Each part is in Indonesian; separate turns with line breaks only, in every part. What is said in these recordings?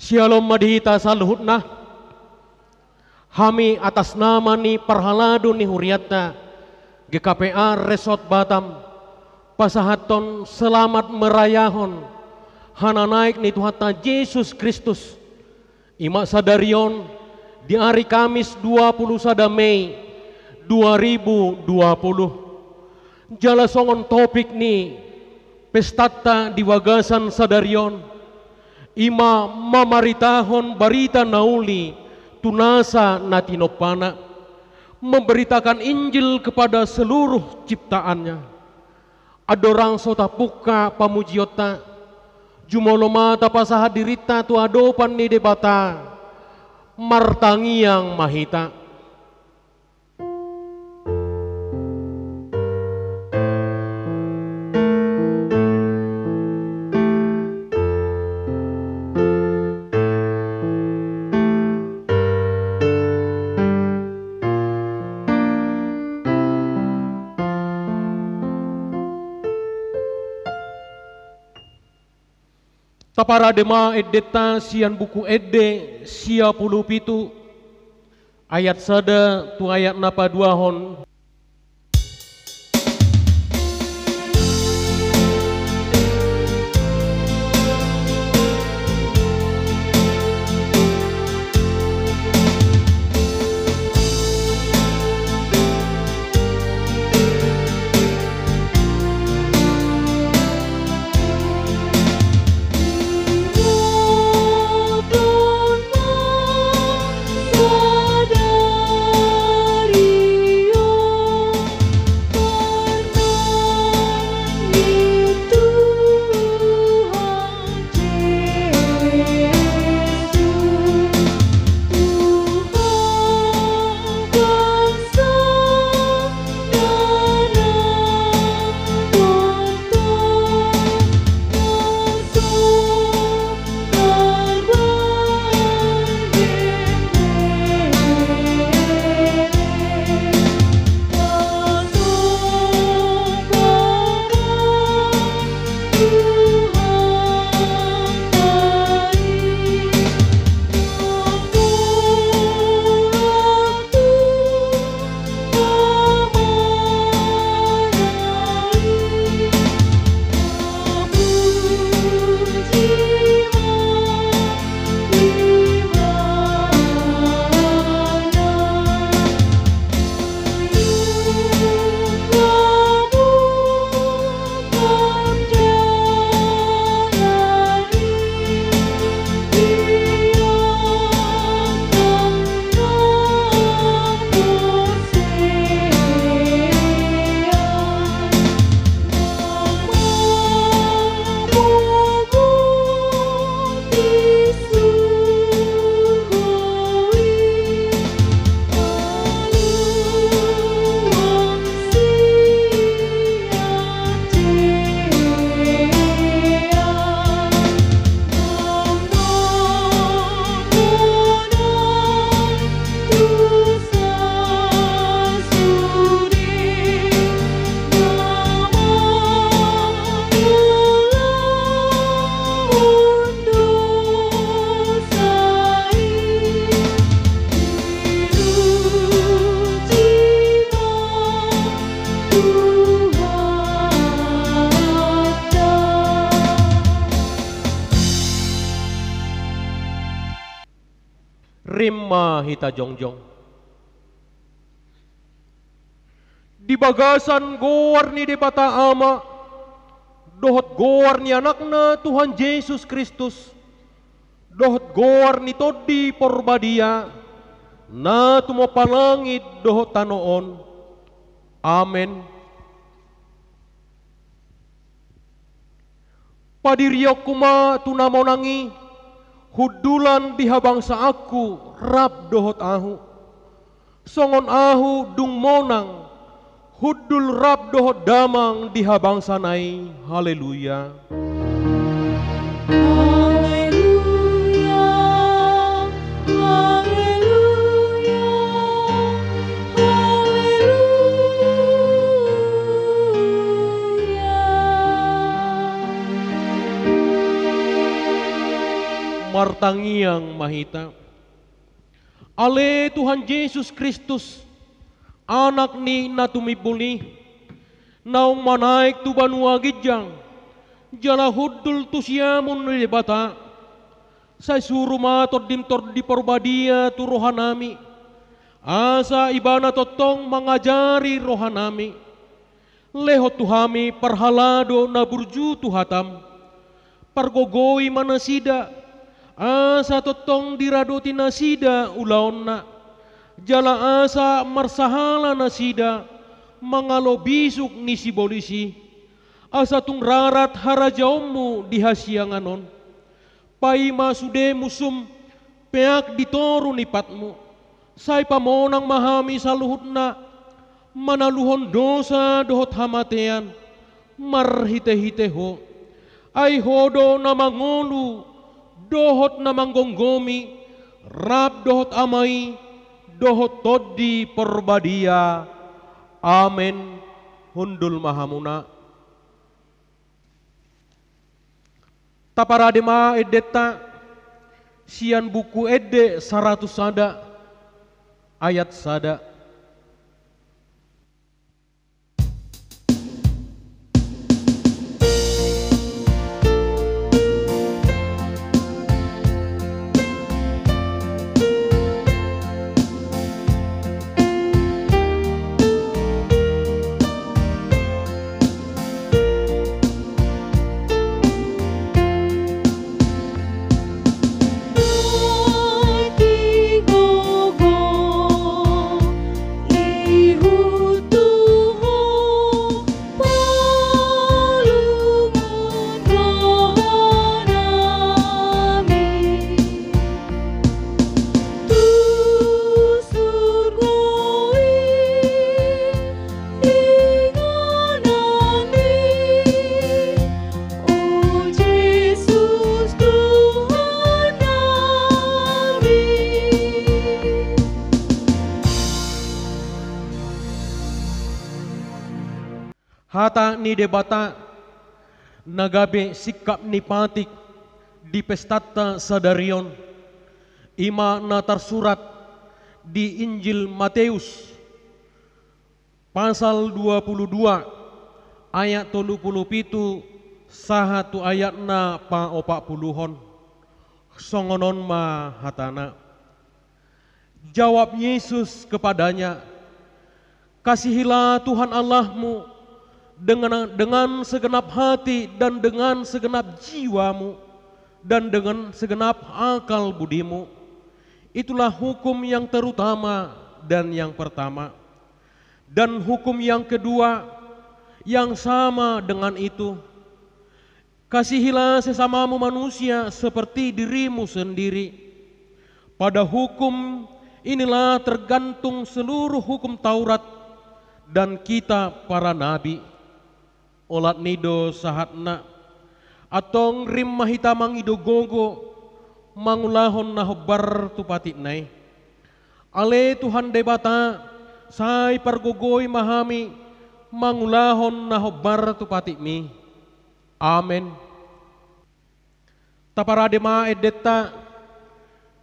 Shalom madhita saluhutna. Hami atas nama ni perhaladu ni huriatna GKPA Resort Batam pasahaton selamat merayahon hana naik ni Tuhan Yesus Kristus imak sadarion di hari Kamis 21 Mei 2020. Jala songon topik ni pestata di wagasan sadarion ima mamaritahon barita nauli tunasa natinopana, memberitakan Injil kepada seluruh ciptaannya. Adorang sota puka pamujiota jumolomata pasahadirita tu adopan ni debata martangiang mahita. Tapara dema edeta sian buku edde sia puluh pitu ayat sada tu ayat napa dua hon. Rimma hita jongjong di bagasan goar ni debata ama dohot goar ni anakna Tuhan Yesus Kristus dohot goar ni todi porbadia na tumo palangit dohot tanoon. Amen. Padiriok kuma tunamonangi hudulan dihabangsa aku rab dohot ahu songon ahu dung monang hudul rab dohot damang dihabangsa nai. Haleluya. martangiang mahita. Ale Tuhan Yesus Kristus, anak ni natumibuli, naung manaik tu banua gijang, jala hudul tu siamun lebata, say suruh mator dimtor di porbadia tu rohanami, asa ibana totong mengajari rohanami, lehot tuhami parhalado na burju tu hatam, pargogoi manasida, asa totong diradoti nasida ulaon na, jala asa marsahala nasida, mangalo bisuk ni si bolisi, asa tung rarat harajaumu di hasianganon, pai masude musum peak ditoru nipatmu, say pamonang mahami saluhut na, manaluhon dosa dohot hamatean, marhite-hiteho, ay hodo na mangolu, dohot na manggonggomi, rap dohot amai, dohot todi porbadia, amen, hundul mahamuna. Taparadema edeta, sian buku ede 100 sada, ayat sada. Hata ni debata nagabe sikap ni patik di pestata sadarion ima na tersurat di Injil Matius pasal 22 ayat 37 sahatu ayat na pa 40 songonon ma hatana. Jawab Yesus kepadanya, kasihilah Tuhan Allahmu dengan segenap hati dan dengan segenap jiwamu dan dengan segenap akal budimu. Itulah hukum yang terutama dan yang pertama. Dan hukum yang kedua yang sama dengan itu, kasihilah sesamamu manusia seperti dirimu sendiri. Pada hukum inilah tergantung seluruh hukum Taurat dan kita para nabi. Olat nido sahatna atong rim mahita mangido gogo mangulahon na hobar tupati nai. Ale Tuhan debata say pargogoy mahami mangulahon na hobar tupati mi. Amen. Taparadema edeta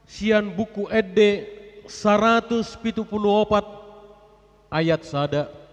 sian buku ede 174 ayat sada.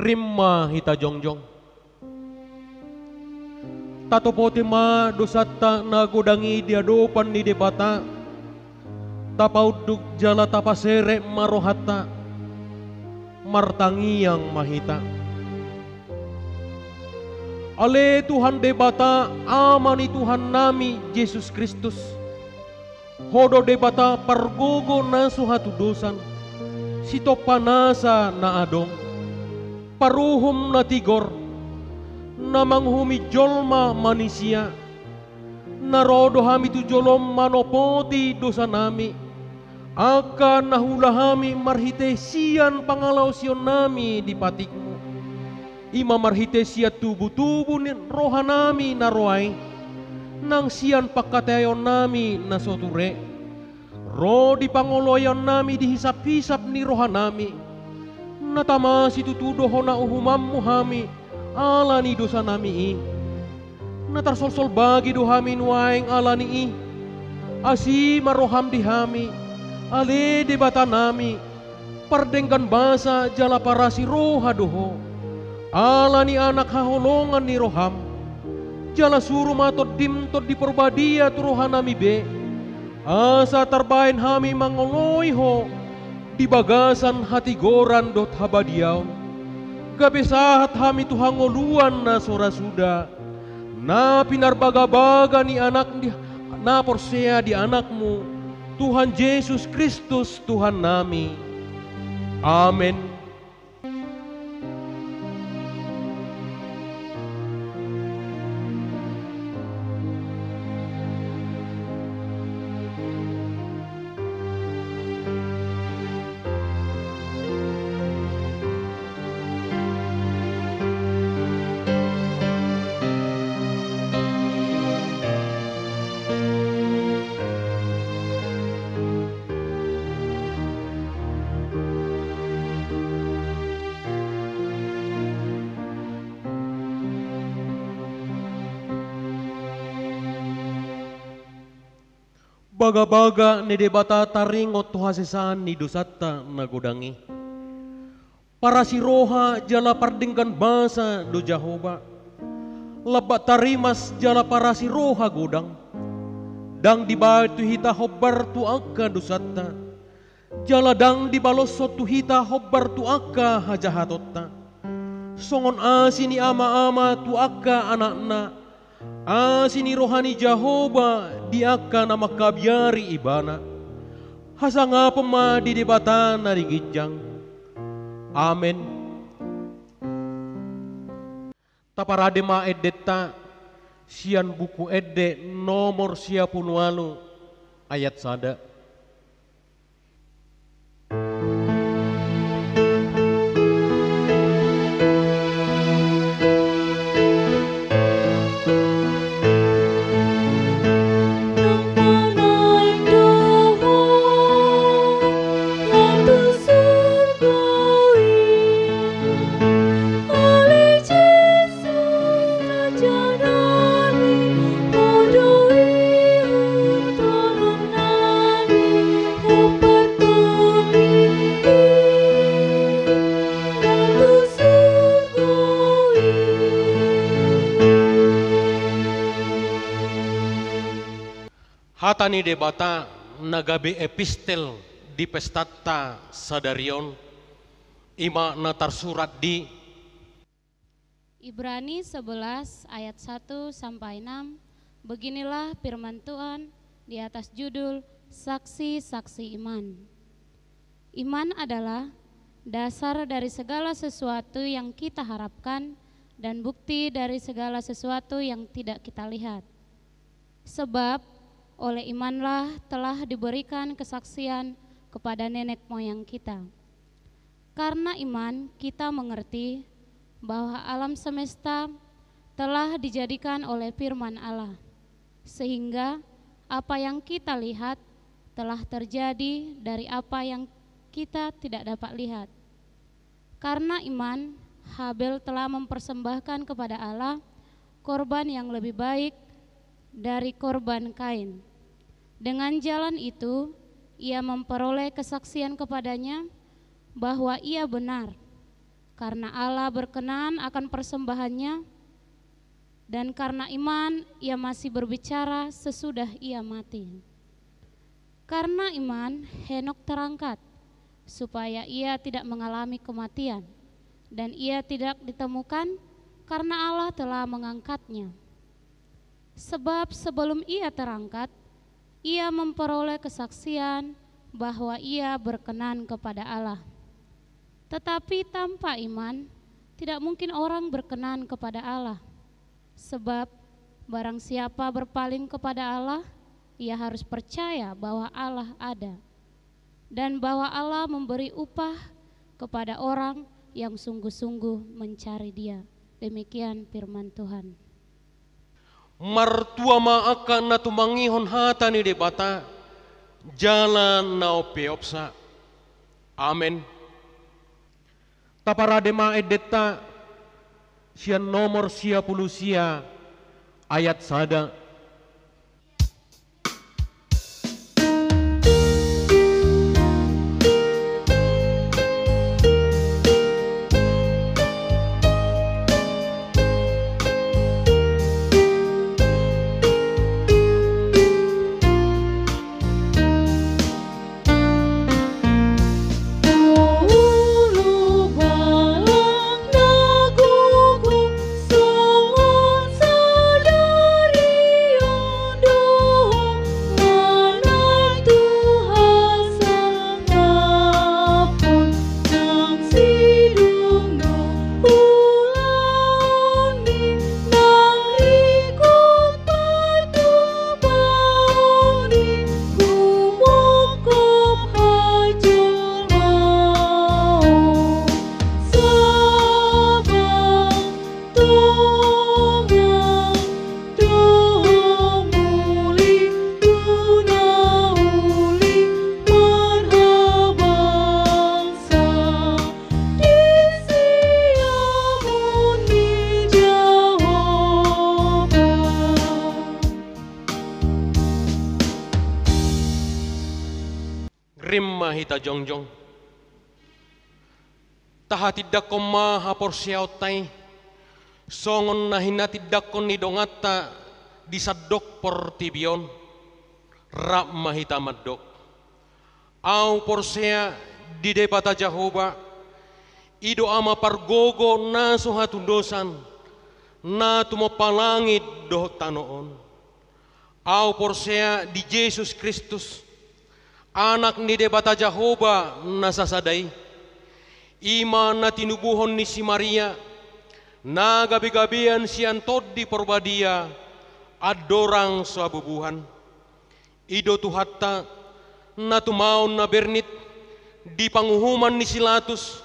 rimma hita jongjong. Tatopote ma dosata nagodangi dia dopan ni debata. Tapauduk jala tapasere marohata. Martangiang mahita. Ale Tuhan debata amani Tuhan nami Yesus Kristus. Hodo debata pargogo na suhatu dosan. Sito panasa na adong. Paruhum na tigor. Na manghumi jolma manusia. Narodo hami tu jolom manopoti dosa nami. Akan nahulahami marhite sian pangalau sion nami di patikmu. Ima marhite sia tubuh-tubuh ni rohanami naroai. Nang sian pakatayon nami na soture. Ro di pangoloyan nami dihisap-hisap ni rohanami. Natamasi tutudo hona uhumam muhami. Ala ni dosa nami i. Natarsol-sol bagi dohami nuaing ala ni i. Asi maroham dihami. Ale debata nami. Pardengkan basa jala parasi roha doho. Ala ni anak haholongan ni roham. Jala suruh matot dimtot di perbadia tu rohanami be. Asa terbain hami mangoloi ho. Di bagasan hati goran dot habadiau. Gabe sahat hami tu hangoluan na sora suda. Na pinar baga-baga ni anak na porsea di anakmu. Tuhan Yesus Kristus Tuhan nami. Amen. Baga-baga ni debata taringot tuhasesan ni dosata nagodangi. Para si roha jala pardingkan basa do Jahoba. Lebat tarimas jala para si roha godang. Dang di batu hita hobbar tu akka dosata. Jala dang di baloso tu hita hobbar tu akka hajahatotta. Songon asini ama-ama tu akka anakna. Asini rohani Jahoba di akka nama kabiari ibana. Hasanga pema di debata nari gijang. Amen. Taparade ma edeta sian buku edde nomor sia punualu ayat sada. Hatani debata nagabe epistel di pestata sadarion ima natar surat di
Ibrani 11 ayat 1 sampai 6. Beginilah firman Tuhan di atas judul saksi-saksi iman. Iman adalah dasar dari segala sesuatu yang kita harapkan dan bukti dari segala sesuatu yang tidak kita lihat. Sebab oleh imanlah telah diberikan kesaksian kepada nenek moyang kita. Karena iman kita mengerti bahwa alam semesta telah dijadikan oleh firman Allah, sehingga apa yang kita lihat telah terjadi dari apa yang kita tidak dapat lihat. Karena iman, Habel telah mempersembahkan kepada Allah korban yang lebih baik dari korban Kain. Dengan jalan itu, ia memperoleh kesaksian kepadanya bahwa ia benar. karena Allah berkenan akan persembahannya, dan karena iman ia masih berbicara sesudah ia mati. Karena iman Henok terangkat, supaya ia tidak mengalami kematian, dan ia tidak ditemukan karena Allah telah mengangkatnya. Sebab sebelum ia terangkat, ia memperoleh kesaksian bahwa ia berkenan kepada Allah. Tetapi tanpa iman, tidak mungkin orang berkenan kepada Allah. Sebab barang siapa berpaling kepada Allah, ia harus percaya bahwa Allah ada, dan bahwa Allah memberi upah kepada orang yang sungguh-sungguh mencari Dia. Demikian firman Tuhan.
Martua maakan na tumangihon hata ni debata, jalan nao peopsa. Amen. Taparade maedeta sian nomor 10 ayat sada. Rimma hita jongjong. Taha tidak koma hapor siaw tay. Songon na hinatidak kon ni dongata disadok por tibion. Rap mahita madok. Au por sea di depata Jehovah. Ido ama pargogo na suhatundosan. Na tumopalangit doh tanoon. Au por sea di Yesus Kristus. Anak ni debata Jehovah nasasadai. Ima na tinubuhon ni si Maria. Na gabi-gabian si antod di porbadia. Adorang sabubuhan. Ido tuhatta na tumaon na bernit. Di panguhuman ni Silatus.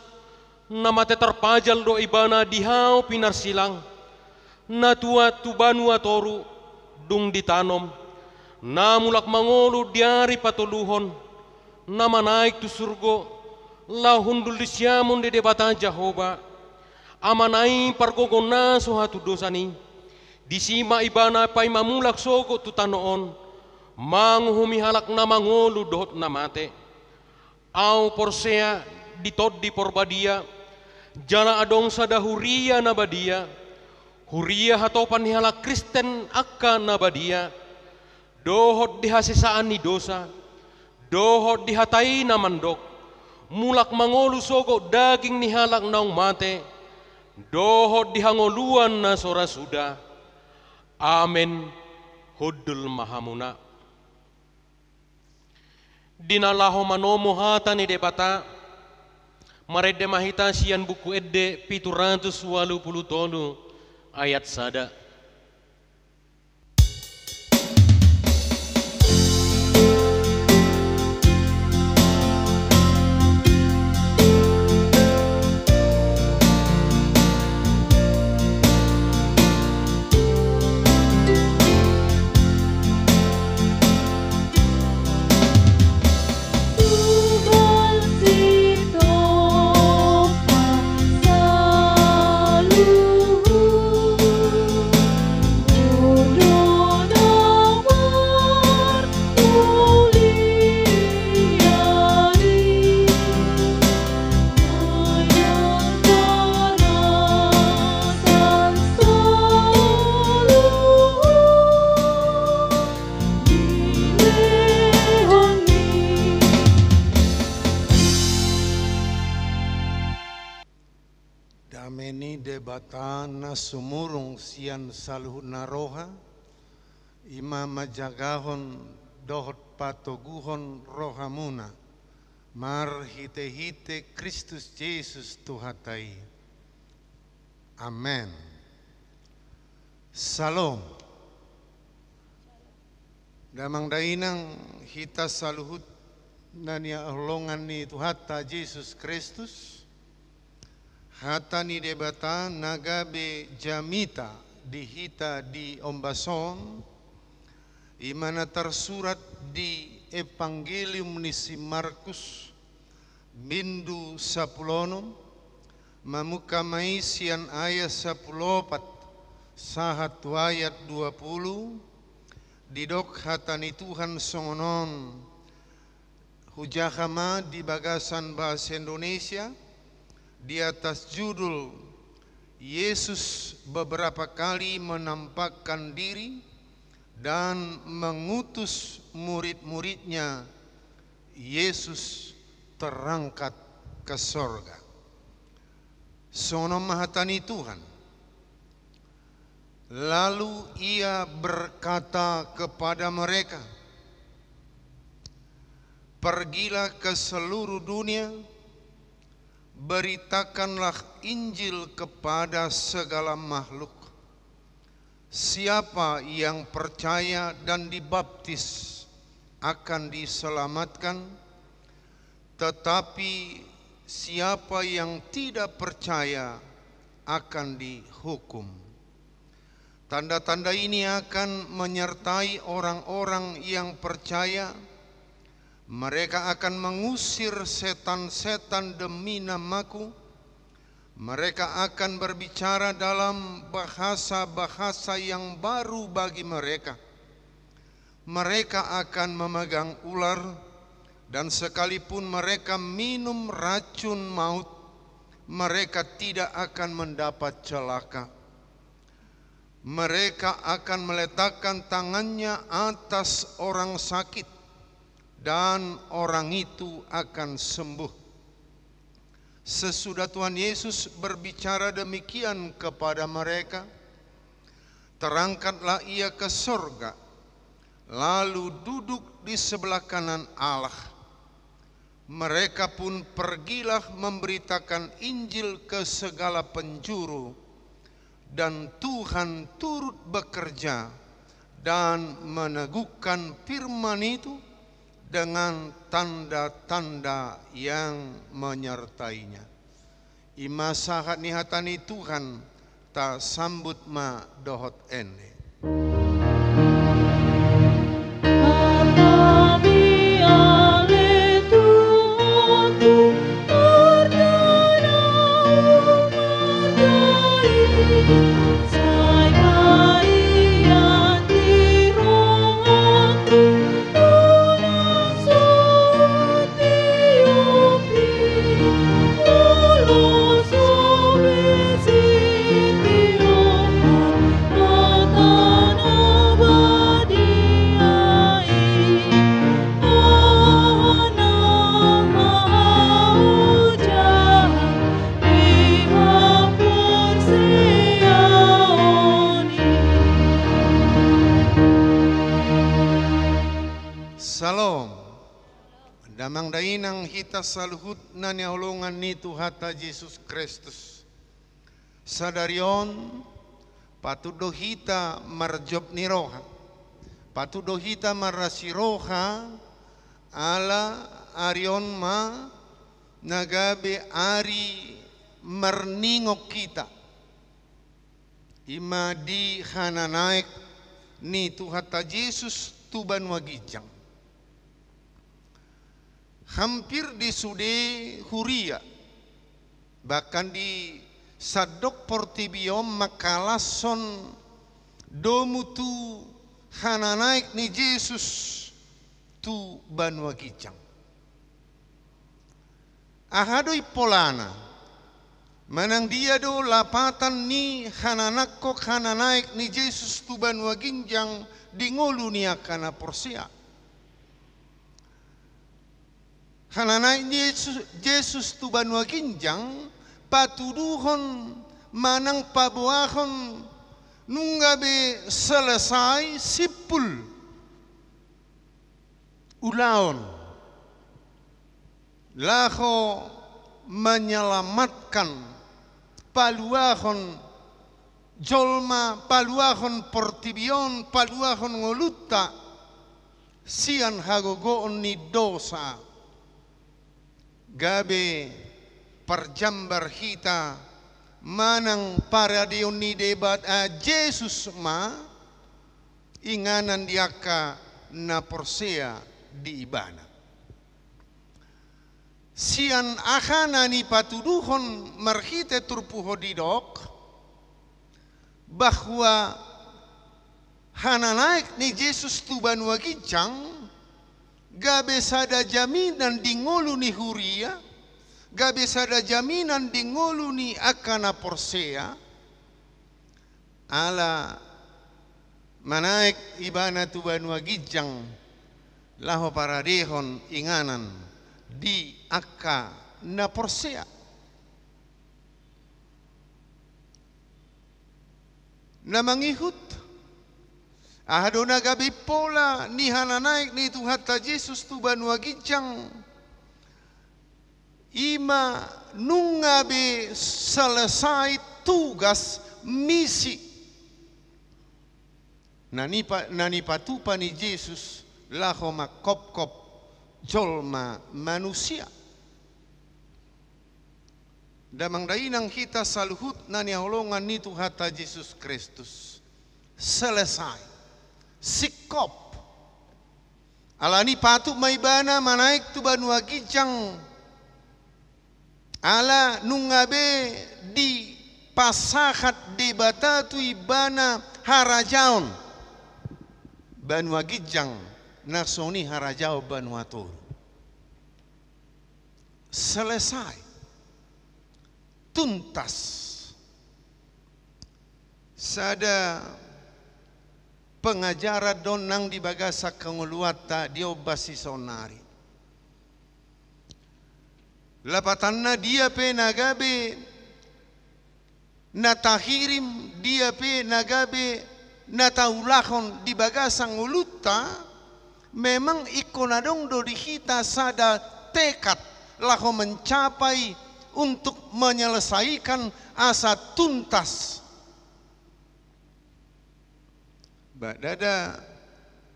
Na mate terpajal do ibana dihaw pinarsilang. Na tua tubanua toru dung ditanom. Na mulak mangolo diari patuluhon, na manaik tu surgo, la hundul disyamon de debata Jehovah, amanai pargogon na suhatu dosani, disima ibana pay mamulak sogo tu tanoon, manguhumi halak na mangolo dohot na mate, au porsea ditod di porbadia, jana adong sada huria na badia, huria hatopan ni halak Kristen akka na badia, dohot dihasisaan ni dosa, dohot dihatai na mandok, mulak mangolu sogo daging ni halak naong mate, dohot dihangoluan na sora suda. Amen. Hudul mahamuna. Dinalaho manomo hata ni debata, marede mahita sian buku edde 780 ayat sada.
Ameni debatana sumurung sian saluhut naroha, ima majagahon dohot patoguhon rohamuna, mar hite-hite Kristus Yesus Tuhatai. Amen. Salom. Damang dainang hita saluhut nania ahlongan ni Tuhata Yesus Kristus. Hata ni debata nagabe jamita dihita di ombason, imana tersurat di Evangelium ni si Markus bindu 10 mamuka maisian ayat 14 sahat ayat 20 didok hatani Tuhan songonon hujahama di bagasan bahasa Indonesia di atas judul Yesus beberapa kali menampakkan diri dan mengutus murid-muridnya. Yesus terangkat ke sorga. Sono mahatani Tuhan. Lalu ia berkata kepada mereka, pergilah ke seluruh dunia, beritakanlah Injil kepada segala makhluk. Siapa yang percaya dan dibaptis akan diselamatkan, tetapi siapa yang tidak percaya akan dihukum. Tanda-tanda ini akan menyertai orang-orang yang percaya. Mereka akan mengusir setan-setan demi namaku. Mereka akan berbicara dalam bahasa-bahasa yang baru bagi mereka. Mereka akan memegang ular, dan sekalipun mereka minum racun maut, mereka tidak akan mendapat celaka. Mereka akan meletakkan tangannya atas orang sakit, dan orang itu akan sembuh. Sesudah Tuhan Yesus berbicara demikian kepada mereka, terangkatlah ia ke sorga, lalu duduk di sebelah kanan Allah. Mereka pun pergilah memberitakan Injil ke segala penjuru, dan Tuhan turut bekerja dan meneguhkan firman itu dengan tanda-tanda yang menyertainya. Ima sahat nihatani Tuhan ta sambut ma dohot ene. Salam. Damang dainang hita saluhut na niaulungan ni Tuhata Yesus Kristus. Sadarion patudo hita marjob ni roha. Patudo hita marasi roha ala arion ma nagabe ari marningok kita. Ima di hananaik ni Tuhata Yesus tuban wagijang. Hampir di sude huria, bahkan di sadok portibiom makalason domutu hananaik ni Yesus tu banua gijang. Ahadoi polana manang dia do lapatan ni hananakok hananaik ni Yesus tu banua ginjang di ngolu ni akana porsia. Hananaik Yesus tu banua ginjang patuduhon manang pabuahon nunggabe selesai sipul ulaon laho menyelamatkan paluahon jolma, paluahon portibion, paluahon ngoluta sian hagogoon ni dosa gabe parjambar hita manang para dion ni debat Jesus ma inganan diaka na porsea di ibana sian akana ni patuduhon marhite turpuho didok bahwa hananaik ni Jesus tuban wagijang gabe sada jaminan di ngolu ni huria gabe sada jaminan di ngolu ni akana porsea ala manaik ibana tuban wagijang laho paradehon inganan di akka na porsea na mangihut ahadona gabi pola ni hananaik ni Tuhan ta Jesus tuban wagijang ima nungabe selesai tugas misi nani patupa ni Jesus laho makop-kop jolma manusia damang dainang kita saluhut nani holongan ni Tuhan ta Jesus Kristus selesai sikop alani patu maibana manaik tuban wagijang ala nungabe di pasahat di batatu ibana harajaon banu wagijang naksoni harajao banu atur selesai tuntas sada pengajaran donang di bagasa kenguluata diobasi sonari lapatanna dia pe nagabe natahirim dia pe nagabe nataulahon di bagasa nguluta memang ikonadong do dihita sada tekad laho mencapai untuk menyelesaikan asa tuntas badada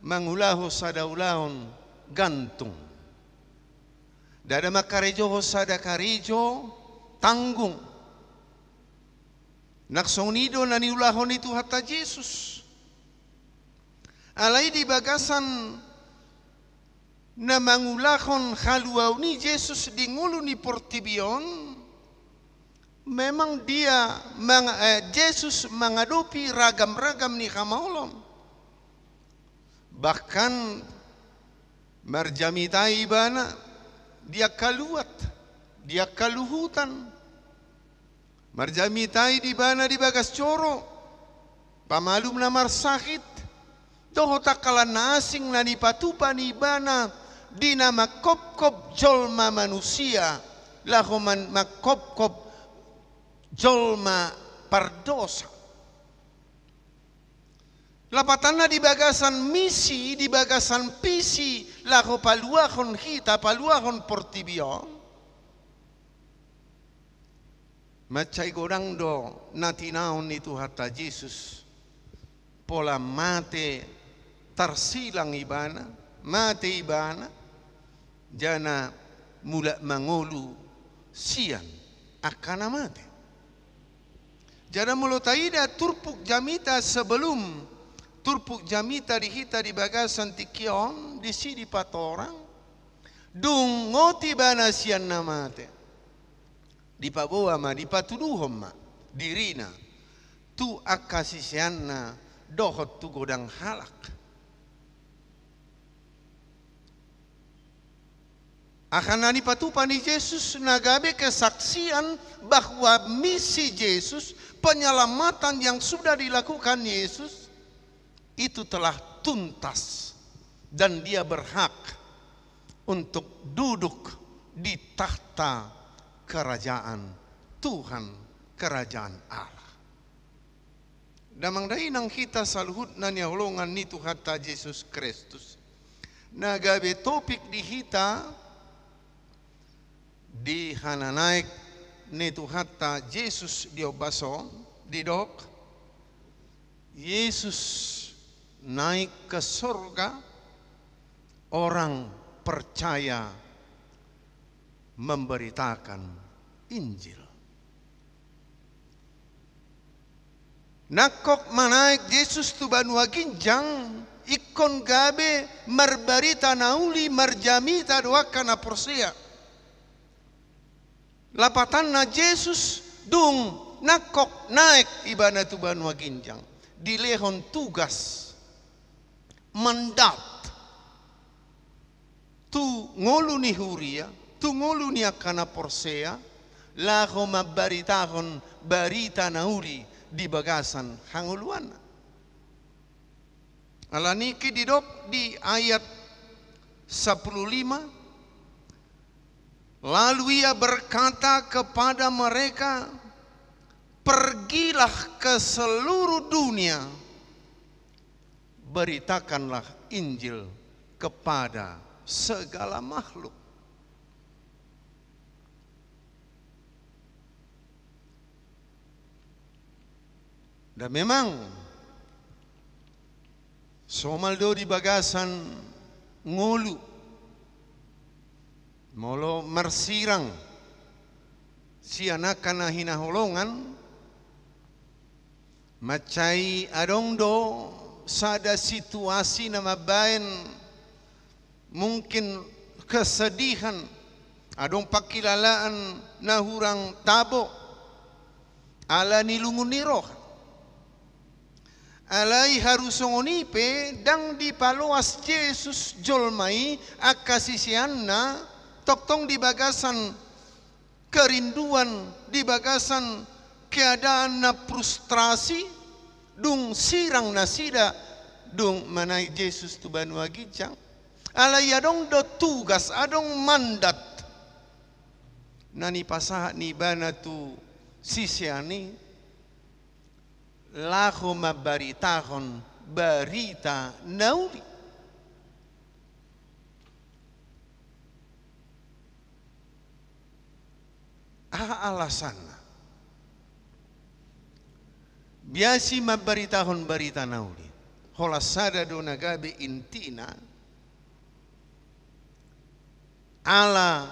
mangulahu sadaulahon gantung dada makarejo sada karejo tanggung naksonido nani ulahon itu hatta Yesus alai di bagasan na mangulahon haluau ni Yesus di ngulu ni portibion memang dia Yesus menghadapi ragam-ragam ni kamaulon bahkan marjamitai bana dia kaluat dia kaluhutan marjamitai di bana di bagas coro pamalum na marsakit doho takalan asing na ni patupa ni bana di nama kop-kop jolma manusia laho makop-kop jolma pardosa lapatanna di bagasan misi di bagasan pisi laho paluahon hita paluahon portibion macai godang do natinaon itu hatta Jesus pola mate tarsilang ibana mate ibana jana mula mangolu sian akana mate jana mulotaida turpuk jamita sebelum turpuk jamita dihita di bagasan tikion di sini patorang dung ngoti bana sian namate di paboa ma di patuduhom ma dirina tu akasisianna dohot tu godang halak akan nani patupa ni Yesus nagabe kesaksian bahwa misi Yesus penyelamatan yang sudah dilakukan Yesus itu telah tuntas dan dia berhak untuk duduk di tahta kerajaan Tuhan kerajaan Allah. Damang dai nang kita saluhut na niyaulungan ni Tuhan ta Jesus Kristus. Nagabe topik di hita di hananaik ni Tuhan ta Jesus diobaso di dok. Yesus naik ke surga, orang percaya memberitakan Injil. Nakok manaik Yesus tu banua ginjang ikon gabe marbarita nauli marjamita doakan aporsia. Lapatan na Yesus dung nakok naik ibana tu banua ginjang. Dilehon tugas mandat tu ngolu ni huria, tu ngolu ni akana porsea, laho mabaritahon barita nauri di bagasan hanguluan. Alaniki didok di ayat 15. Lalu ia berkata kepada mereka, pergilah ke seluruh dunia, beritakanlah Injil kepada segala makhluk. Dan memang somaldo di bagasan ngulu molo mersirang si anak kana hinaholongan macai adongdo sada situasi nama bain mungkin kesedihan adong pakilalaan nahurang tabo ala nilungun niroh alai harusongonipe dang di paloas Yesus jolmai akasisianna toktong di bagasan kerinduan di bagasan keadaan na frustrasi dung sirang nasida dung manai Yesus tu banua gijang alai adong do tugas adong mandat nani pasahat ni bana tu sisiani laho mabaritahon barita nauli. Alasanna biasi mabaritahon barita nauli holasada do nagabe intina ala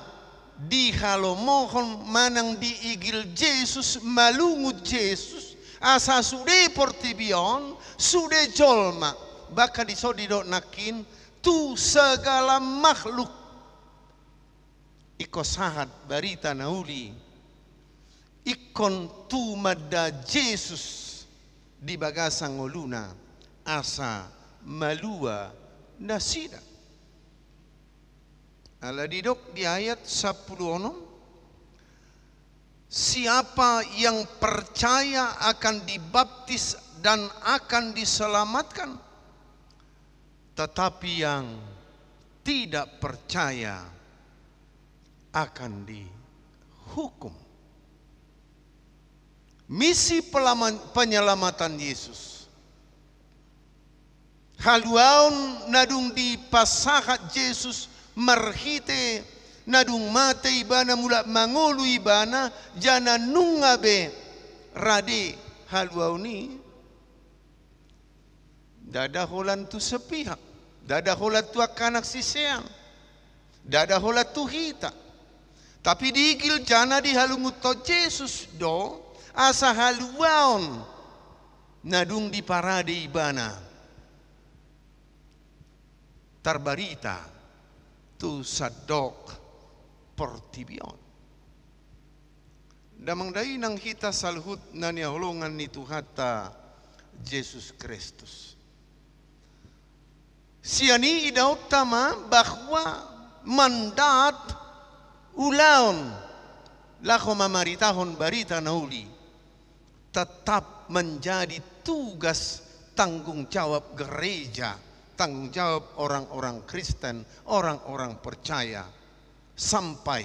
di halomohon manang diigil Yesus malungut Yesus asa sude portibion sude jolma baka disodidok nakin tu segala makhluk iko sahat barita nauli ikon tu mada Yesus di bagasang ngoluna asa malua nasida ala didok di ayat 10. Siapa yang percaya akan dibaptis dan akan diselamatkan, tetapi yang tidak percaya akan dihukum. Misi penyelamatan Yesus. Haluaun nadung di pasahat Yesus marhite nadung mate ibana mula mangolu ibana jana nungabe rade haluauni dada holan tu sepihak dada holan tu akanak siseang dada holan tu hita tapi digil jana di halungut to Yesus do asa haluaun nadung di parade ibana tarbarita tu sadok portibion. Damang dai nang hita salhut na niyaholongan ni Tuhata Yesus Kristus. Siani idaw tama bahwa mandat ulaon lako mamaritahon barita nauli tetap menjadi tugas tanggung jawab gereja, tanggung jawab orang-orang Kristen, orang-orang percaya sampai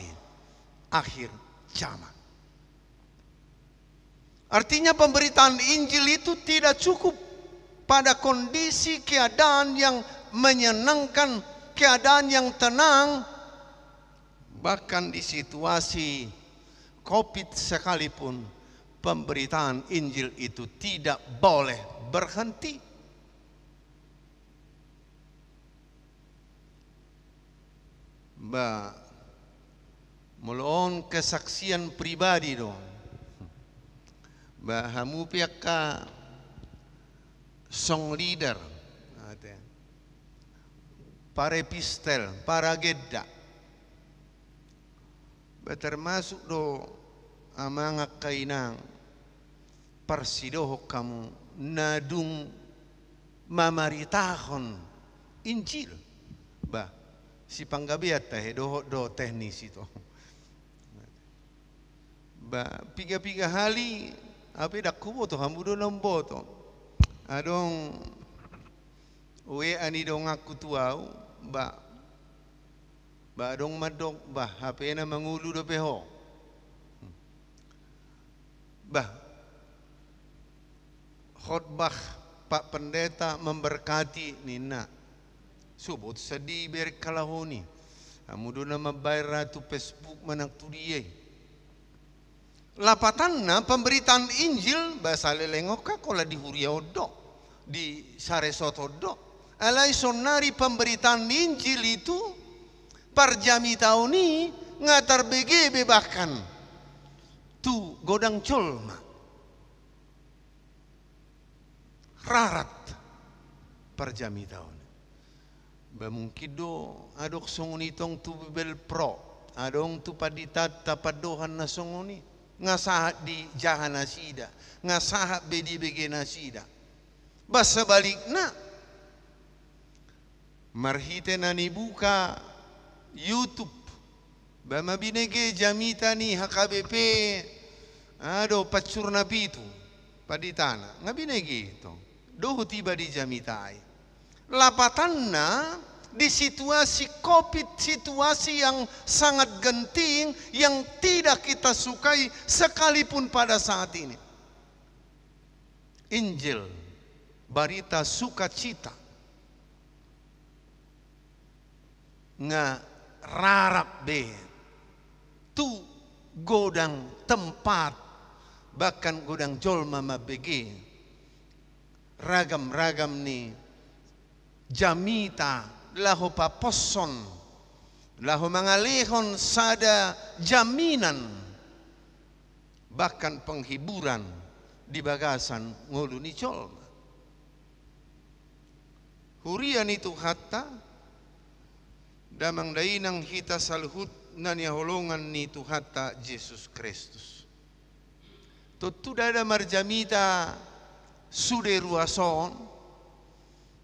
akhir zaman. Artinya pemberitaan Injil itu tidak cukup pada kondisi keadaan yang menyenangkan, keadaan yang tenang. Bahkan di situasi COVID sekalipun, pemberitaan Injil itu tidak boleh berhenti. Mulaon kesaksian pribadi dong. Hamu pihak ka song leader, para epistel, para gedda, termasuk do amanga kainang parsidoho kamu nadung mamaritahon Injil. Si panggabiat do teknis itu. Piga-piga hali apa dak kubo to hamudo nombo to. Adong we ani dong aku tuau dong madok HP na mangulu do peho. Khotbah Pak Pendeta memberkati nina. Subot sedih berkalahoni. Amudo na mabayar tu Facebook manak tu diye. Lapatanna pemberitaan Injil bahasa lelengok kola di Huriodo di Saresotodo. Alai sonari pemberitaan Injil itu parjami tauni ngatar BGB bahkan tu godang colma rarat parjami tahun. Mungkin do adok songunitong tu bibel pro adong tu paditat tapadohan na songuni ngasahat di jahana sida ngasahat bedi begena sida basa balikna marhite nani buka YouTube bama binege jamita ni HKBP ado pacurna pitu paditana ngabinege itu doho tiba di jamitai lapatanna di situasi COVID, situasi yang sangat genting, yang tidak kita sukai sekalipun pada saat ini. Injil, berita sukacita, ngararap be, tu godang tempat, bahkan godang jolma mabege, ragam-ragam ni jamita, laho paposon, laho mangalihon sada jaminan, bahkan penghiburan di bagasan ngulu ni colma. Hurian itu hatta damang dainang hita salhut nanya holongan ni tu hatta Yesus Kristus. Tutu dada marjamita sude ruason.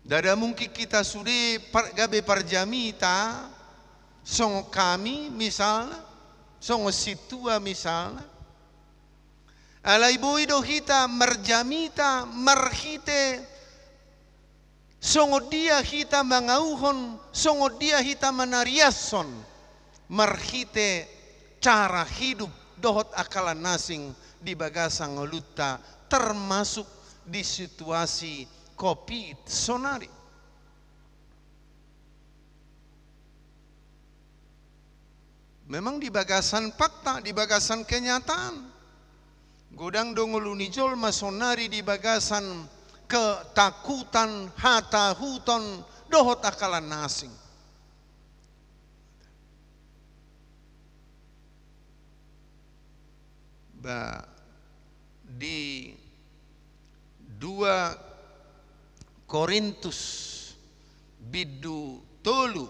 Dada mungkin kita sudah gabe parjamita songo kami misalnya, songo situa misalnya. Alai boy do kita marjamita marhite songo dia kita mangauhon, songo dia kita manariason marhite cara hidup dohot akalan nasing di bagasang ngoluta termasuk di situasi COVID sonari. Memang di bagasan fakta, di bagasan kenyataan. Godang dongoluni jolma sonari di bagasan ketakutan, hatahuton, dohot akalan nasing. Di 2 Korintus bidu tolu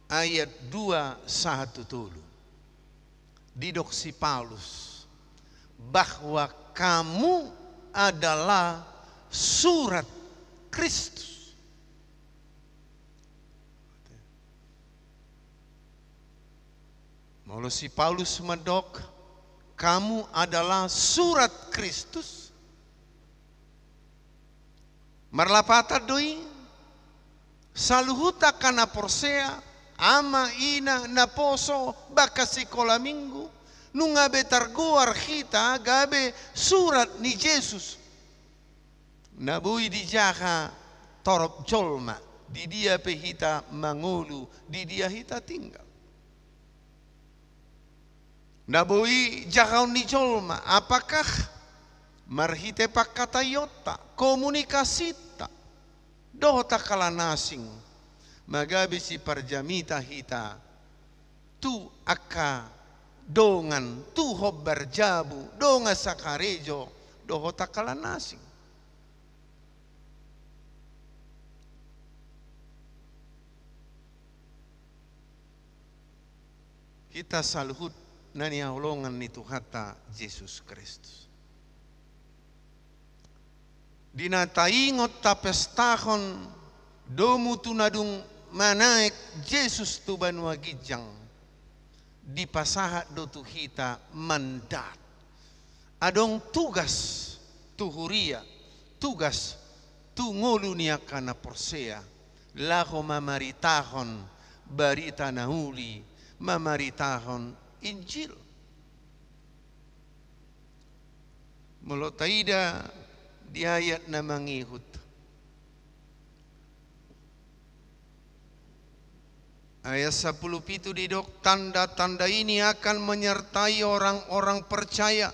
ayat 2:1 didoksi Paulus bahwa kamu adalah surat Kristus. Malu si Paulus medok kamu adalah surat Kristus. Marlapata doi saluhuta kana porsea ama ina na poso baka sikola minggu Nunga betar goar kita gabe surat ni Yesus. Nabui di jaha torop jolma. Di dia pe hita mangulu. Di dia hita tinggal. Nabui jaha ni jolma. Apakah marhite pak kata yota. Komunikasita. Dohota kala nasing. Magabe si parjamita hita. Tu akka dongan tu hobbar jabu donga sakarejo dohota kalanasing. Kita saluhut nani haulongan ni Tuhata Yesus Kristus. Dina taingot tapestahon domu tunadung manaek Yesus tu banua gijang. Di pasahat do tu hita mandat. Adong tugas tu huria, tugas tu ngolunia kana porsea. Laho mamaritahon barita nahuli, mamaritahon Injil. Mulotaida di ayat na mangihut. Ayat 10 itu didok, tanda-tanda ini akan menyertai orang-orang percaya.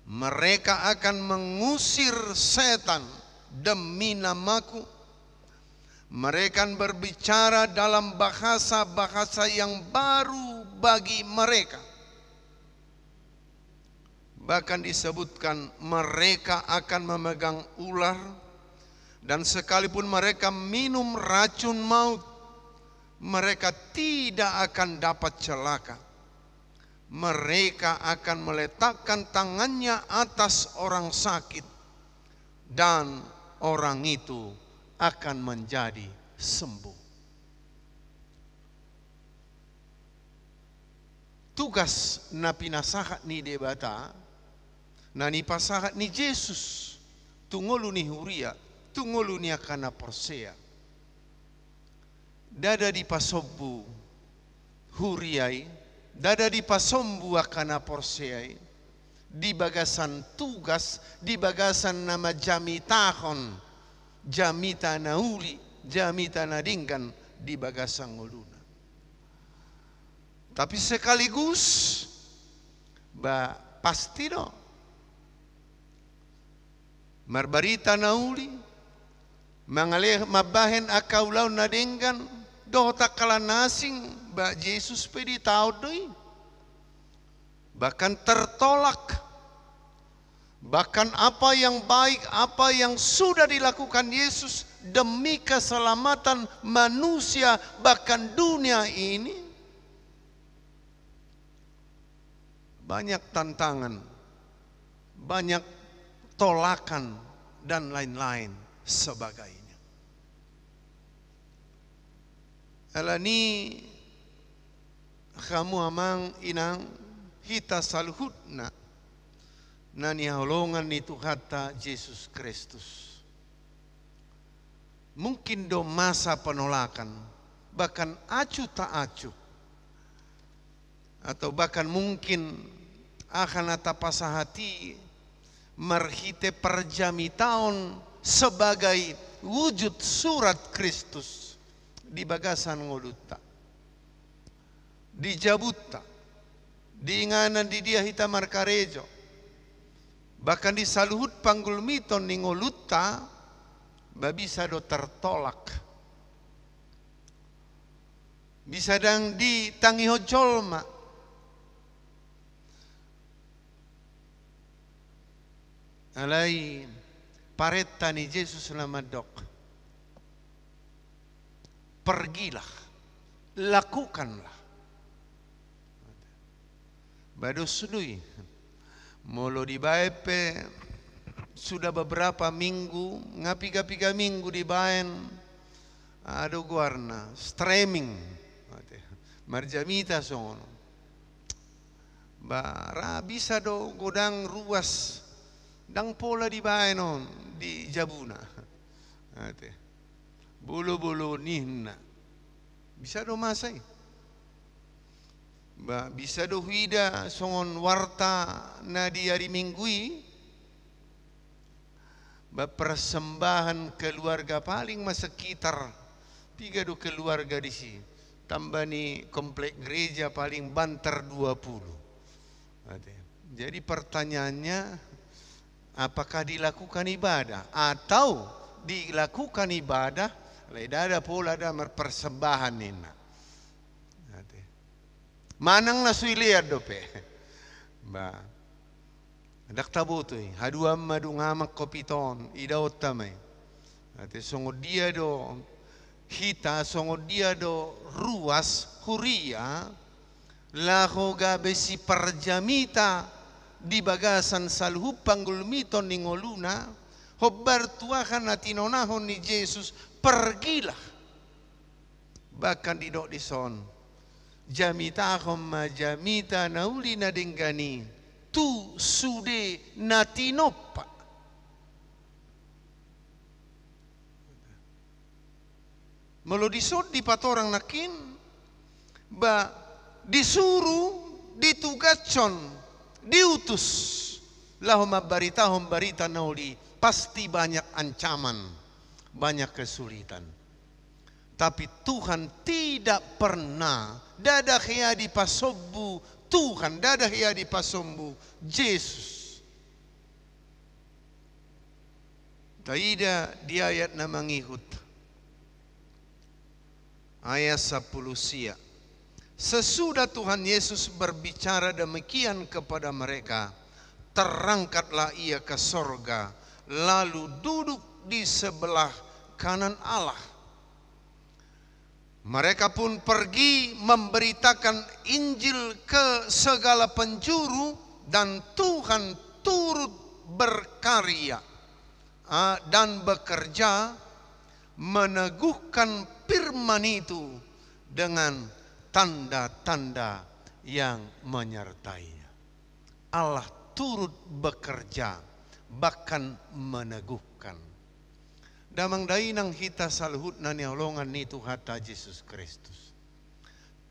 Mereka akan mengusir setan demi namaku. Mereka berbicara dalam bahasa-bahasa yang baru bagi mereka. Bahkan disebutkan mereka akan memegang ular. Dan sekalipun mereka minum racun maut, mereka tidak akan dapat celaka. Mereka akan meletakkan tangannya atas orang sakit dan orang itu akan menjadi sembuh. Tugas na pinasahat ni debata na ni pasahat ni Yesus tungolu ni huria tungolu ni akana porsea. Dada di pasobbu huriai, dada di pasombu akana porseai, di bagasan tugas, di bagasan nama jamitahon, jamita nauli, jamita nadingkan, di bagasan ngoluna. Tapi sekaligus, pasti do, marbarita nauli, mangalih mabahen akaulau nadingkan, dohota kalanasing ba Yesus pedi tahu doi. Bahkan tertolak. Bahkan apa yang baik, apa yang sudah dilakukan Yesus demi keselamatan manusia bahkan dunia ini. Banyak tantangan, banyak tolakan dan lain-lain sebagainya. Alani kamu amang inang hita saluhutna nani haulongan ni Tuhata Yesus Kristus. Mungkin do masa penolakan, bahkan acu tak acu, atau bahkan mungkin akan atapasa hati merhite perjamitaon sebagai wujud surat Kristus. Di bagasan ngoluta, di jabuta, di inganan di dia hita markarejo, bahkan di saluhut panggul miton ni ngoluta, babisa do tertolak, bisa dang di tangiho jolma, alai paretta ni Yesus lamadok. Pergilah, lakukanlah. Bado sudui, molo di baepe sudah beberapa minggu, ngapi-ngapi minggu di baen, ado guarna streaming, marjamita sono. Bara bisa do godang ruas, dang pola di baenon di Jabuna. Bulu-bulu nihna bisa do masai. Ba bisa do huida songon warta na di hari minggui. Ba persembahan keluarga paling sekitar 3 do keluarga di sini. Tambah ni komplek gereja paling banter 20. Jadi pertanyaannya, apakah dilakukan ibadah atau dilakukan ibadah ada pola ada persembahan nina. Manang nasui lihat dope. Ba. Dak tabutui haduam madu ngamak kopiton ida otamai. Ate songo dia do hita songo dia do ruas huria laho gabe si perjamita di bagasan salhu panggul miton ningoluna hobbar tuahan atinonahon ni Yesus pergilah bahkan di dok dison jamita homma jamita nauli nadengani tu sude natinopa. Melo disod di patorang nakin ba disuruh ditugaskan diutus lahum baritahum barita nauli pasti banyak ancaman banyak kesulitan tapi Tuhan tidak pernah dadah ya di pasobbu Tuhan dadah ya di pasombu Yesus taida di ayat na mangihut ayat 10 sia. Sesudah Tuhan Yesus berbicara demikian kepada mereka, terangkatlah ia ke sorga, lalu duduk di sebelah kanan Allah. Mereka pun pergi memberitakan Injil ke segala penjuru dan Tuhan turut berkarya dan bekerja meneguhkan firman itu dengan tanda-tanda yang menyertainya. Allah turut bekerja bahkan meneguhkan. Damang dainang hita salhut na niolongan ni Tuhan Yesus Kristus.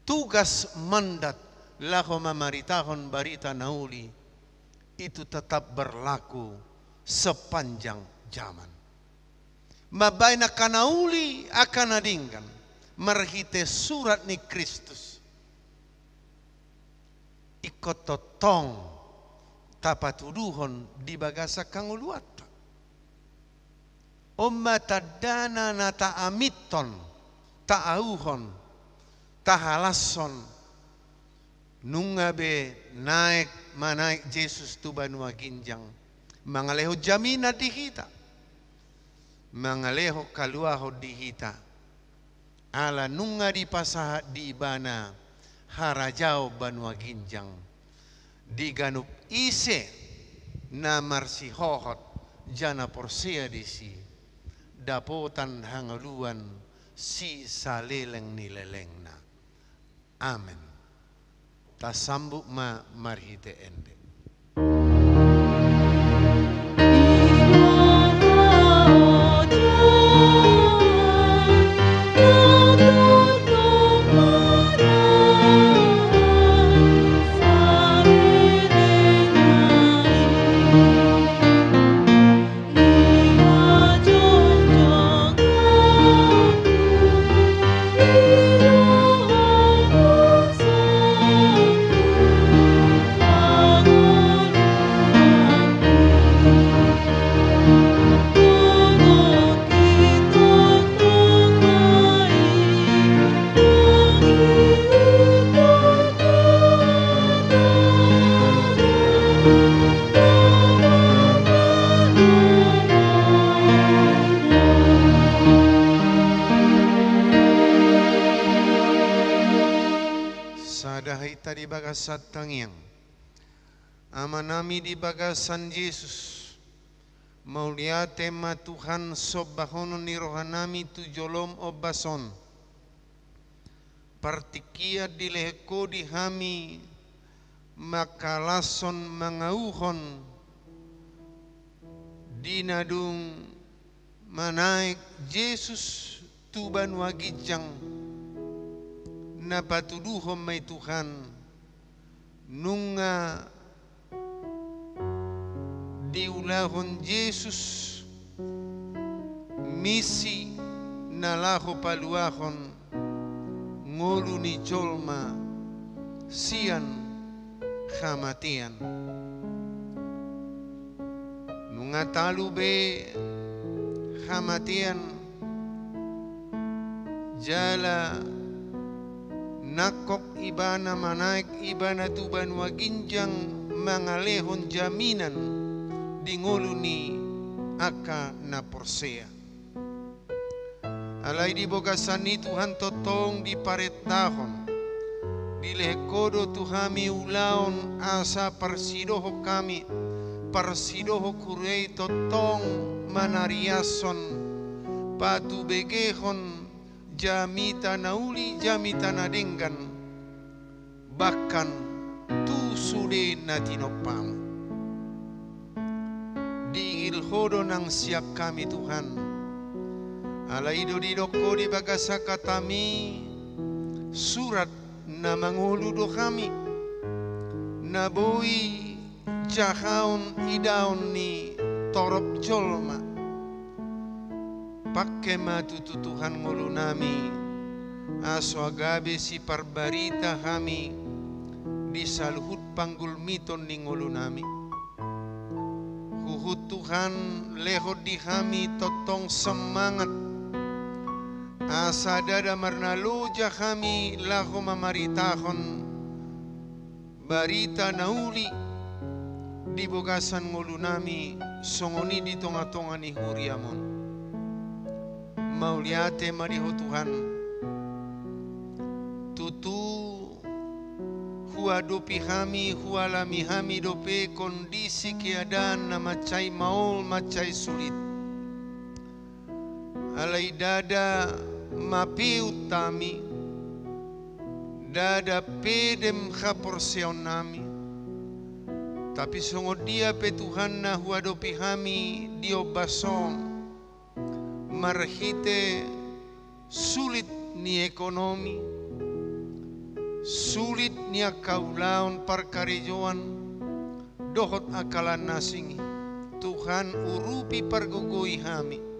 Tugas mandat lahu mamaritahon barita nauli itu tetap berlaku sepanjang zaman. Mabaina kanauli akan adingkan merhite surat ni Kristus ikototong tapatuduhon di bagasa kanguluata ommatadana na taamiton taauhon tahalasson nungabe naik manaik Yesus tu banua ginjang mangaleho jamina dihita mangaleho kaluaho dihita ala nunga di pasaha di bana harajao banua ginjang di ganup ise na marsi hohot jana porsea disi dapotan hangaluan si saleleng nilelengna. Amen. Tasambuk ma marhite ende. Di bagasan tangyang amanami di bagasan Yesus mauliate ma Tuhan sobahono ni rohanami tu jolom obason partikia dilehko di hami makalason mangauhon dinadung manaik Yesus tuban wagijang napatuduhom may Tuhan nunga diulahon Yesus misi nalaho paluahon ngolu ni jolma sian kamatian. Nunga talu be kamatian jala nakok ibana manaik ibana tuban waginjang mangalehon jaminan di ngolu ni aka na porsea. Alay di bogasan ni Tuhan totong di paretahon di lehekodo tuhami ulaon asa parsidoho kami parsidoho kurei totong manariason patu begehon jamita nauli jamita nadenggan bahkan tu sude natinopam di ilhodo nang siap kami Tuhan. Alaido di doko di bagasa katami surat na manguludo kami naboi jahaon idaon ni torop jolma pakke matutu Tuhan ngulu nami aso agabe si parbarita kami di saluhut panggul miton ni ngulu nami huhut Tuhan lehot di kami totong semangat asa dada marnaluja kami laho mamaritahon barita nauli di bogasan ngulu nami songoni di tonga-tonga ni huriamon mauliate mariho Tuhan tutu huadopi kami hualami kami dope kondisi keadaan na macai maul macai sulit alai dada mapi utami dada pedem kaporseon nami tapi songo dia pe Tuhan na huadopi kami diobason marhite sulit ni ekonomi sulit ni akaulaon parkarejoan dohot akalan nasingi Tuhan urupi pargogoi kami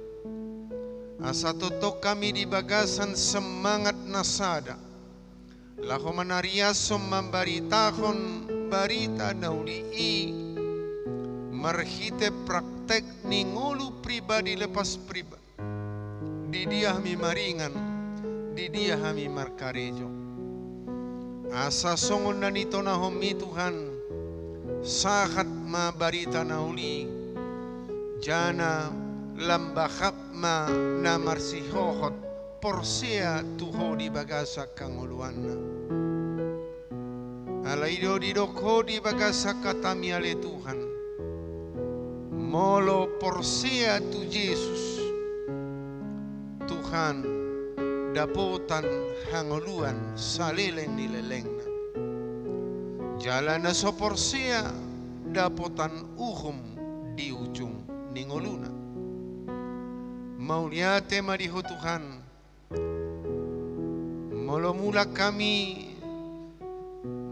asa totok kami di bagasan semangat nasada laho manariasom mambaritahon barita nauli marhite praktek ni ngulu pribadi lepas pribadi di dia kami maringan di dia kami markarejo asa songon nanito na homi Tuhan sahat ma barita nauli jana lambahap ma na marsihohot porsea tuho di bagasa kanguluanna alaido di doko di bagasa katami ale Tuhan molo porsea tu Yesus Tuhan dapotan hanguluan saleleng ni lelengna jalan na so porsea dapotan uhum di ujung ningoluna mauliate mariho Tuhan molo mula kami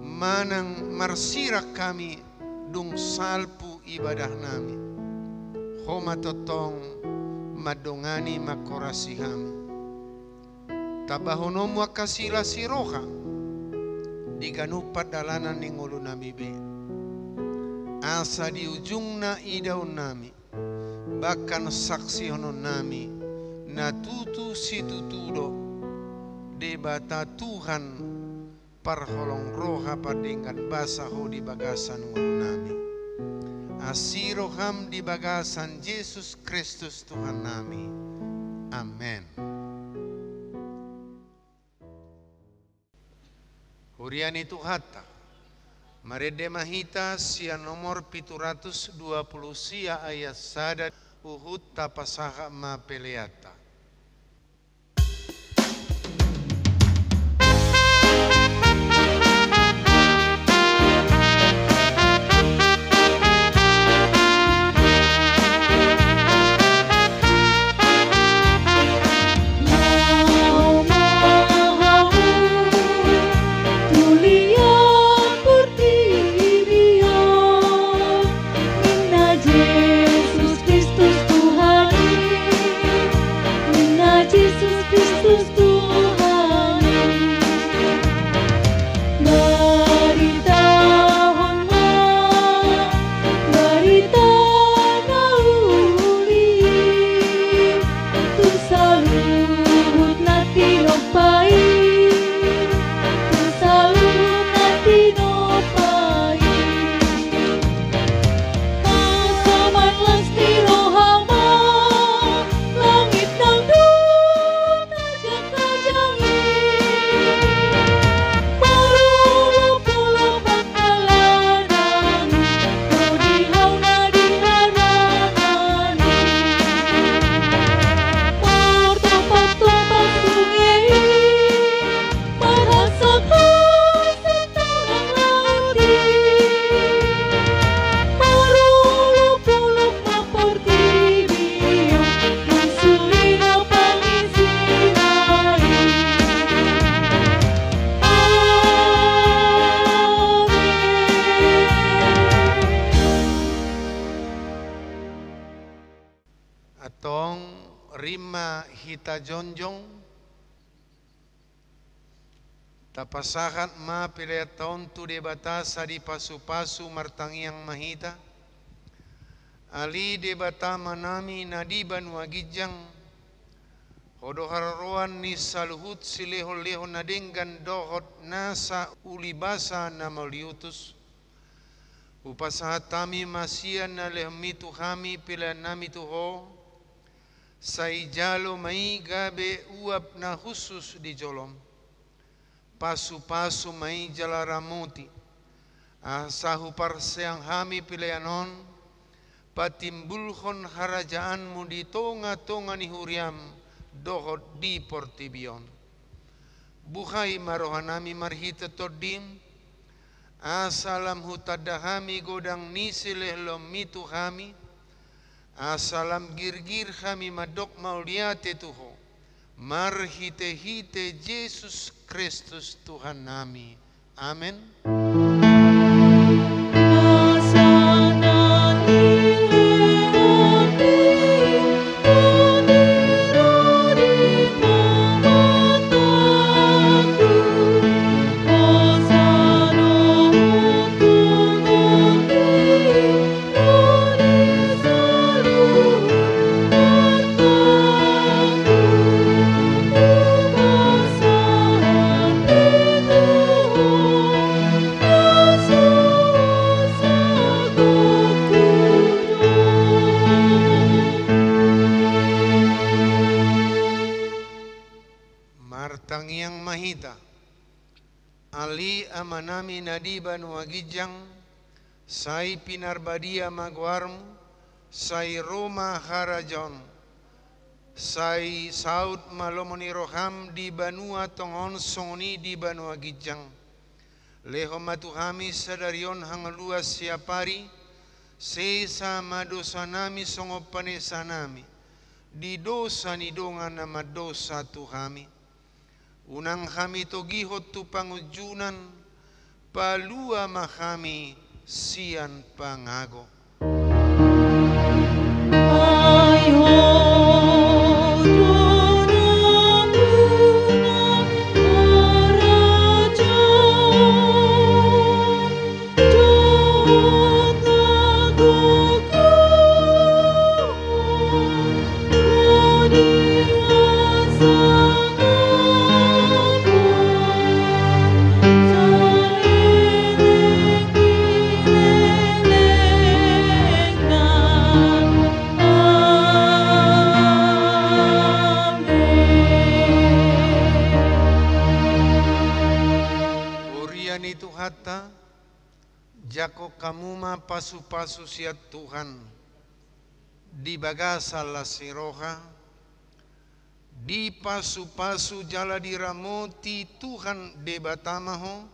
manang marsirak kami dung salpu ibadah nami homa totong madongani makorasi kami tabahonomu akasila siroha diganupat dalanan ning ulu nami be asa di ujungna idaun nami bahkan saksi honon nami natutu situtudo debata Tuhan parholong roha padingkan basaho di bagasan ngulu nami asiroham di bagasan Yesus Kristus Tuhan nami amen. Huriani Tuhata Marede mahita sia nomor 720 sia ayat sada uhut tapasaha ma peleata.
Tulia kurti
Atong rima hita jonjong tapasakat ma pileton tu debata di pasu-pasu martangiang mahita ali debata manami nadiban wagijang hodohararoan ni saluhut sileho-leho nadenggan dohot nasa ulibasa na maliutus upasahatami masian na lehmitu kami pila nami tuho saijalo mai gabe uap na khusus di jolom pasu-pasu mai jalaramuti asahu parseang hami pilayanon patimbulhon harajaanmu di tonga-tonga ni huriam dohot di portibion buhay marohanami marhita todim asalam hutadahami godang nisileh lomitu kami asalam girgir kami madok mauliate tuho marhite-hite Yesus Kristus Tuhan nami. Amin. Martangiang mahita ali amanami nadiban wagijang sai pinarbadia magwarmu sai Roma harajon sai saud malomoni roham di banua tongon songoni di banua gijang leho matuhami sadarion hangaluas siapari sesa madosanami songopane sanami di dosa ni dongan nama dosa tuhami unang kami togihot tu pangujunan palua mahami sian pangago jako kamuma pasu-pasu siat Tuhan di bagasa la siroha di pasu-pasu jala diramoti Tuhan debatamaho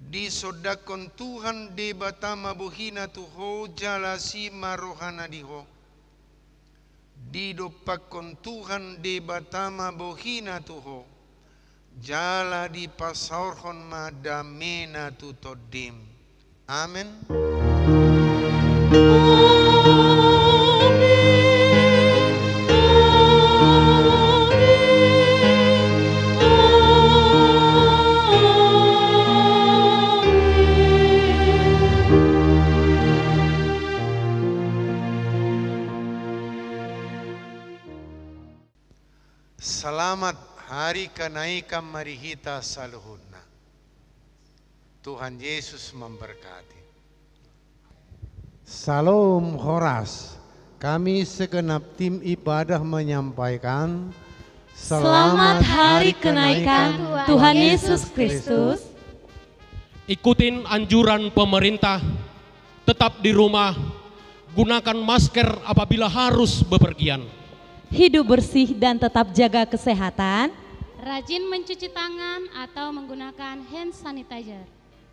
di sodakon Tuhan debatama bohina tuho jala si marohana diho di dopakon Tuhan debatama bohina tuho jala di pasaurhon madamena tutodim. Amin. Selamat hari kenaikan marihita saluhudna. Tuhan Yesus memberkati.
Salam Horas. Kami segenap tim ibadah menyampaikan
Selamat hari kenaikan Tuhan Yesus Kristus.
Ikutin anjuran pemerintah, tetap di rumah, gunakan masker apabila harus bepergian.
Hidup bersih dan tetap jaga kesehatan.
Rajin mencuci tangan atau menggunakan hand sanitizer.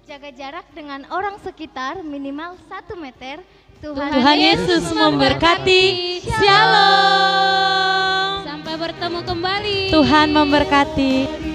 Jaga jarak dengan orang sekitar minimal 1 meter.
Tuhan Yesus memberkati. Shalom.
Sampai bertemu kembali.
Tuhan memberkati.